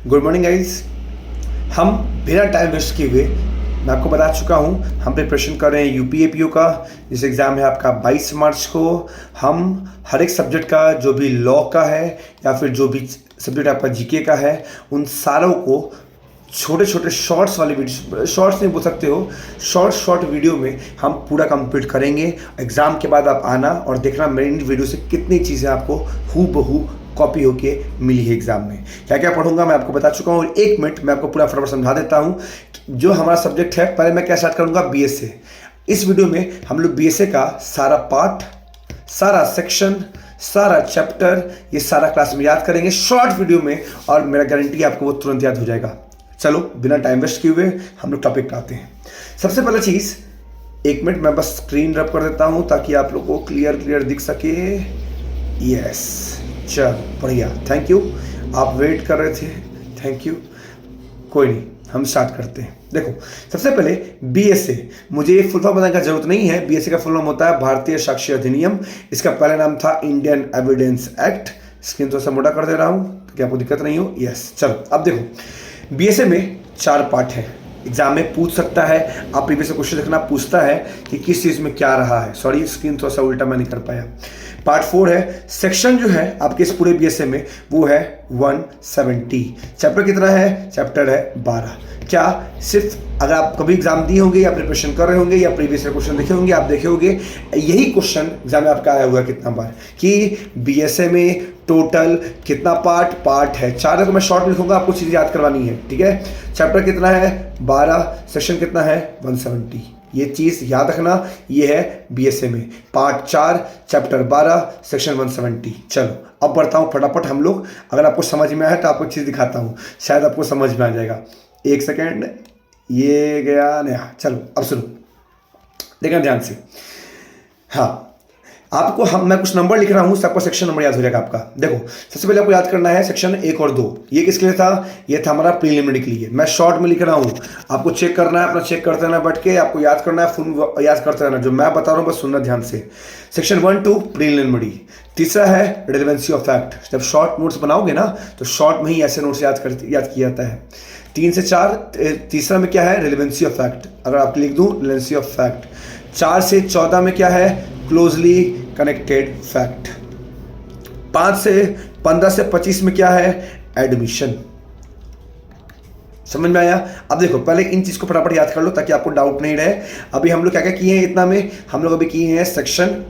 Good morning guys. हम बिना time waste किए हुए, मैं आपको बता चुका हूँ, हम प्रिपरेशन कर रहे हैं यूपीएपीओ का। जिस एग्ज़ाम है आपका 22 मार्च को। हम हर एक सब्जेक्ट का, जो भी लॉ का है या फिर जो भी सब्जेक्ट आपका जीके का है, उन सारों को छोटे छोटे शॉर्ट्स वाले वीडियो, शॉर्ट्स नहीं बोल सकते हो, शॉर्ट वीडियो में हम पूरा कंप्लीट करेंगे। एग्ज़ाम के बाद आप आना और देखना मेरी इन वीडियो से कितनी चीज़ें आपको हूबहू कॉपी होके मिली है एग्जाम में। क्या क्या पढ़ूंगा मैं आपको बता चुका हूँ। 1 मिनट मैं आपको पूरा फटाफट समझा देता हूँ। जो हमारा सब्जेक्ट है, पहले मैं क्या स्टार्ट करूंगा, बीएसए। इस वीडियो में हम लोग बीएसए का सारा पार्ट, सारा सेक्शन, सारा चैप्टर, ये सारा क्लास में याद करेंगे शॉर्ट वीडियो में, और मेरा गारंटी आपको वो तुरंत याद हो जाएगा। चलो बिना टाइम वेस्ट किए हुए हम लोग टॉपिक पे आते हैं। सबसे पहले चीज़, 1 मिनट मैं बस स्क्रीन रब कर देता हूँ ताकि आप लोग को क्लियर दिख सके। यस, चलो बढ़िया, थैंक यू। आप वेट कर रहे थे, थैंक यू। कोई नहीं, हम स्टार्ट करते हैं। देखो, सबसे पहले बीएसए, मुझे ये फुल फॉर्म बताने का जरूरत नहीं है। बीएसए का फुल फॉर्म होता है भारतीय साक्ष्य अधिनियम। इसका पहला नाम था इंडियन एविडेंस एक्ट। स्क्रीन थोड़ा सा मोटा कर दे रहा हूँ ताकि आपको दिक्कत नहीं हो। यस, चलो अब देखो, बीएसए में 4 पार्ट है। एग्जाम में पूछ सकता है, आप प्रीवियस क्वेश्चन देखना, पूछता है कि किस चीज़ में क्या रहा है। सॉरी, स्क्रीन थोड़ा सा उल्टा मैं नहीं कर पाया। पार्ट 4 है, सेक्शन जो है आपके इस पूरे बीएसए में वो है 170। चैप्टर कितना है? चैप्टर है 12। क्या सिर्फ अगर आप कभी एग्जाम दिए होंगे या प्रिपरेशन कर रहे होंगे या प्रीवियस क्वेश्चन देखे होंगे, आप देखे होंगे यही क्वेश्चन एग्जाम में आपका आया हुआ है कितना बार, कि बीएसए में टोटल कितना पार्ट है। 4 है तो मैं शॉर्ट में लिखूंगा, आपको चीज़ याद करवानी है, ठीक है। चैप्टर कितना है? 12। सेक्शन कितना है? 170। ये चीज़ याद रखना, ये है बीएसए में पार्ट 4, चैप्टर 12, सेक्शन 170। चलो अब बढ़ता हूँ फटाफट हम लोग। अगर आपको समझ में आया तो आपको एक चीज़ दिखाता हूँ, शायद आपको समझ में आ जाएगा। 1 सेकेंड, ये गया नया। चलो अब सुनो, देखना ध्यान से। हाँ, आपको मैं कुछ नंबर लिख रहा हूँ, सबको सेक्शन नंबर याद हो जाएगा आपका। देखो, सबसे पहले आपको याद करना है सेक्शन 1 और 2। ये किसके लिए था? ये था हमारा प्रीलिमिनरी के लिए। मैं शॉर्ट में लिख रहा हूँ, आपको चेक करना है, अपना चेक करते रहना बैठ के, आपको याद करना है, फुल याद करते रहना। जो मैं बता रहा हूँ बस सुनना ध्यान से। Section 1 2 preliminary. तीसरा है रिलेवेंसी ऑफ फैक्ट। जब शॉर्ट नोट्स बनाओगे ना तो शॉर्ट में ही ऐसे नोट्स याद किया जाता है। 3 से 4, तीसरा में क्या है? Relevancy of fact. अगर आप लिख दूँ रिलेवेंसी ऑफ फैक्ट। 4 से 14 में क्या है? Closely connected fact. 5 से 15 से 25 में क्या है? एडमिशन। समझ में आया? अब देखो, पहले इन चीज को फटाफट याद कर लो ताकि आपको डाउट नहीं रहे। अभी हम लोग क्या क्या किए हैं इतना में? हम लोग अभी किए हैं सेक्शन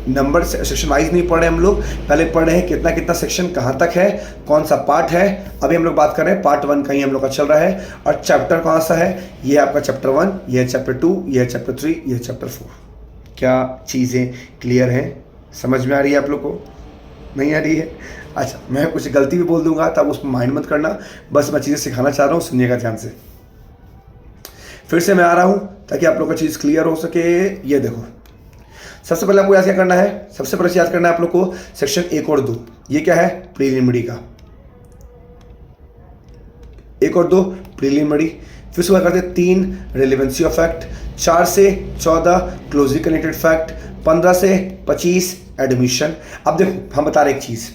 नंबर, सेक्शन वाइज नहीं पढ़ रहे हम लोग, पहले पढ़ रहे हैं कितना कितना सेक्शन कहाँ तक है, कौन सा पार्ट है। अभी हम लोग बात कर रहे हैं पार्ट 1 का ही हम लोग का चल रहा है। और चैप्टर कौन सा है? ये आपका चैप्टर 1, ये है चैप्टर 2, ये है चैप्टर 3, ये है चैप्टर 4। क्या चीज़ें क्लियर हैं? समझ में आ रही है आप लोग को? नहीं आ रही है? अच्छा, मैं कुछ गलती भी बोल दूंगा तब उसमें माइंड मत करना, बस मैं चीज़ें सिखाना चाह रहा हूँ, सुनिएगा ध्यान से। फिर से मैं आ रहा हूँ ताकि आप लोग का चीज़ क्लियर हो सके। ये देखो, सबसे पहले आपको याद क्या करना है? सबसे पहले याद करना है आप लोग को सेक्शन 1 और 2। ये क्या है? प्रीलिमिनरी का। 1 और 2 प्रीलिमिनरी। फिर उसके बाद करते हैं 3 रिलेवेंसी ऑफ फैक्ट। 4 से 14 क्लोजली कनेक्टेड फैक्ट। 15 से 25 एडमिशन। अब देखो, हम बता रहे एक चीज़,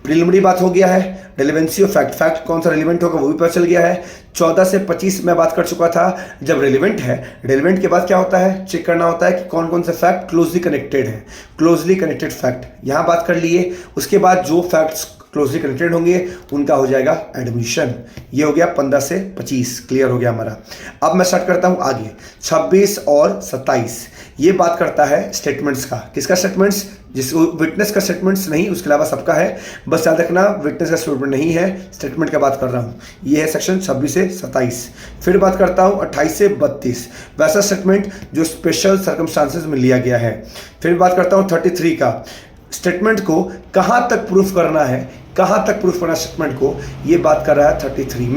प्रीलिमिनरी बात हो गया है, रिलेवेंसी ऑफ फैक्ट, फैक्ट कौन सा रिलेवेंट होगा वो भी पता चल गया है। 14 से 25 मैं बात कर चुका था। जब रिलेवेंट है, रिलेवेंट के बाद क्या होता है? चेक करना होता है कि कौन कौन से फैक्ट क्लोजली कनेक्टेड है। क्लोजली कनेक्टेड फैक्ट यहाँ बात कर लिए। उसके बाद जो फैक्ट्स क्लोजली कनेक्टेड होंगे उनका हो जाएगा एडमिशन। ये हो गया 15 से 25, क्लियर हो गया हमारा। अब मैं स्टार्ट करता हूँ आगे। 26 और 27 ये बात करता है स्टेटमेंट्स का। किसका स्टेटमेंट्स? जिसको विटनेस का स्टेटमेंट्स नहीं, उसके अलावा सबका है, बस याद रखना विटनेस का स्टेटमेंट नहीं है, स्टेटमेंट का बात कर रहा हूँ। ये है सेक्शन 26 से 27। फिर बात करता हूँ 28 से 32, वैसा स्टेटमेंट जो स्पेशल सर्कमस्टांसेस में लिया गया है। फिर बात करता हूँ 33 का, स्टेटमेंट को कहाँ तक प्रूफ करना है, कहाँ तक प्रूफ करना स्टेटमेंट को, ये बात कर रहा है 33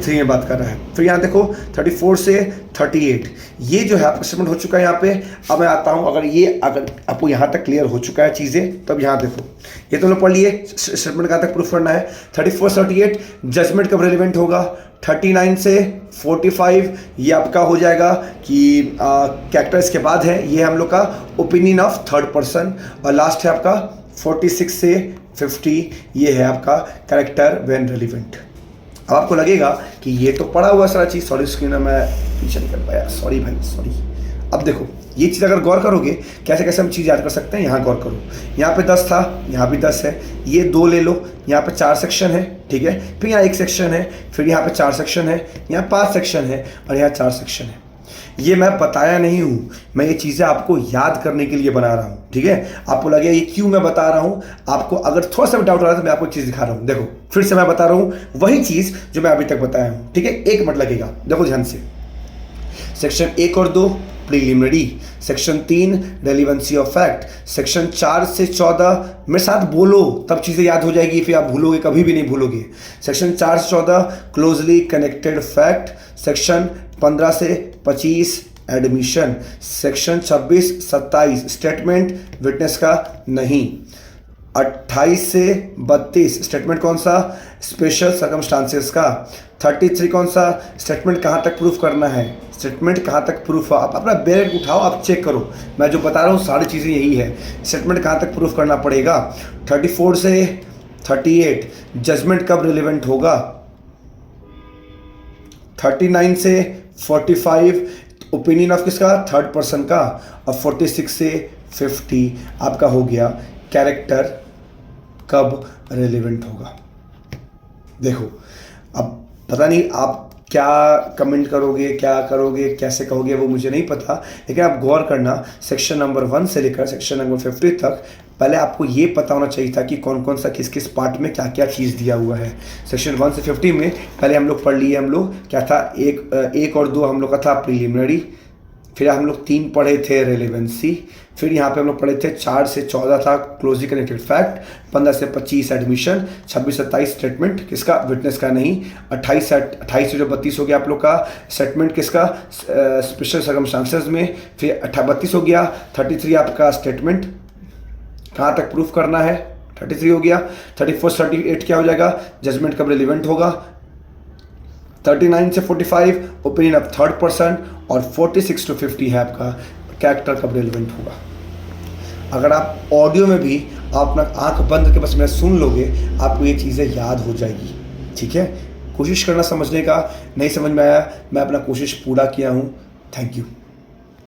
में बात कर रहा है। फिर यहाँ देखो 34 से 38 ये जो है आपका स्टेटमेंट हो चुका है यहाँ पे। अब मैं आता हूँ, अगर आपको यहाँ तक क्लियर हो चुका है चीज़ें, तब यहाँ देखो, ये तो लोग पढ़ लिए स्टेटमेंट कहाँ तक प्रूफ करना है। 34 से 38 जजमेंट कब रिलेवेंट होगा। 39 से 45 ये आपका हो जाएगा कि कैरेक्टर इसके बाद है, ये हम लोग का ओपिनियन ऑफ थर्ड पर्सन। और लास्ट है आपका 46 से 50 ये है आपका कैरेक्टर व्हेन रिलेवेंट। अब आपको लगेगा कि ये तो पड़ा हुआ सारा चीज़, सॉरी स्क्रीन में मैं पीछे नहीं कर पाया, सॉरी भाई सॉरी। अब देखो ये चीज़ अगर गौर करोगे कैसे कैसे हम चीज़ याद कर सकते हैं, यहाँ गौर करो, यहाँ पे 10 था, यहाँ भी 10 है, ये 2 ले लो, यहाँ पे 4 सेक्शन है, ठीक है, फिर यहाँ 1 सेक्शन है, फिर यहाँ पे 4 सेक्शन है, यहाँ 5 सेक्शन है और यहाँ 4 सेक्शन है। ये मैं बताया नहीं हूँ, मैं ये चीज़ें आपको याद करने के लिए बना रहा हूँ, ठीक है। आपको लगे ये क्यों मैं बता रहा हूँ, आपको अगर थोड़ा सा भी डाउट हो रहा है तो मैं आपको चीज़ दिखा रहा हूँ। देखो फिर से मैं बता रहा हूँ वही चीज़ जो मैं अभी तक बताया हूँ, ठीक है। 1 मिनट लगेगा, देखो ध्यान से। सेक्शन 1 और 2 preliminary, section 3 relevancy of fact, section 4 से 14 मेरे साथ बोलो तब चीज़ें याद हो जाएगी, फिर आप भूलोगे कभी भी नहीं भूलोगे। सेक्शन 4 से 14 क्लोजली कनेक्टेड फैक्ट, सेक्शन 15 से 25 एडमिशन, सेक्शन 26-27 स्टेटमेंट विटनेस का नहीं, 28 से 32 स्टेटमेंट कौन सा, स्पेशल सर्कमस्टांसेस का, 33 कौन सा, स्टेटमेंट कहाँ तक प्रूफ करना है, स्टेटमेंट कहाँ तक प्रूफ, आप अपना बैग उठाओ, आप चेक करो, मैं जो बता रहा हूँ सारी चीज़ें यही है, स्टेटमेंट कहाँ तक प्रूफ करना पड़ेगा। 34 से 38 जजमेंट कब रिलेवेंट होगा, 39 से 45 ओपिनियन ऑफ किसका, थर्ड पर्सन का, और 46 से 50 आपका हो गया कैरेक्टर कब रिलेवेंट होगा। देखो अब पता नहीं आप क्या कमेंट करोगे, क्या करोगे, कैसे कहोगे वो मुझे नहीं पता, लेकिन आप गौर करना सेक्शन नंबर 1 से लेकर सेक्शन नंबर 50 तक पहले आपको ये पता होना चाहिए था कि कौन कौन सा किस किस पार्ट में क्या क्या चीज़ दिया हुआ है। सेक्शन 1 से 50 में पहले हम लोग पढ़ लिए, हम लोग क्या था, एक और 2 हम लोग का था प्रीलिमिनरी, फिर हम लोग 3 पढ़े थे रेलेवेंसी, फिर यहाँ पे हम लोग पढ़े थे 4 से 14 था क्लोजली कनेक्टेड फैक्ट, 15 से 25 एडमिशन, 26-27 स्टेटमेंट किसका, विटनेस का नहीं, 28 से जो 32 हो गया आप लोग का स्टेटमेंट किसका, स्पेशल सर्कमस्टांसेस में, फिर 32 हो गया, 33 आपका स्टेटमेंट कहाँ तक प्रूफ करना है, 33 हो गया, 34-38 क्या हो जाएगा, जजमेंट कब रिलेवेंट होगा, 39 से 45 ओपिनियन ऑफ थर्ड पर्सन, और 46 to 50 है आपका कैरेक्टर कब रिलेवेंट होगा। अगर आप ऑडियो में भी आप अपना आंख बंद करके बस मैं सुन लोगे, आपको ये चीज़ें याद हो जाएगी, ठीक है। कोशिश करना समझने का, नहीं समझ में आया मैं अपना कोशिश पूरा किया हूँ। Thank you.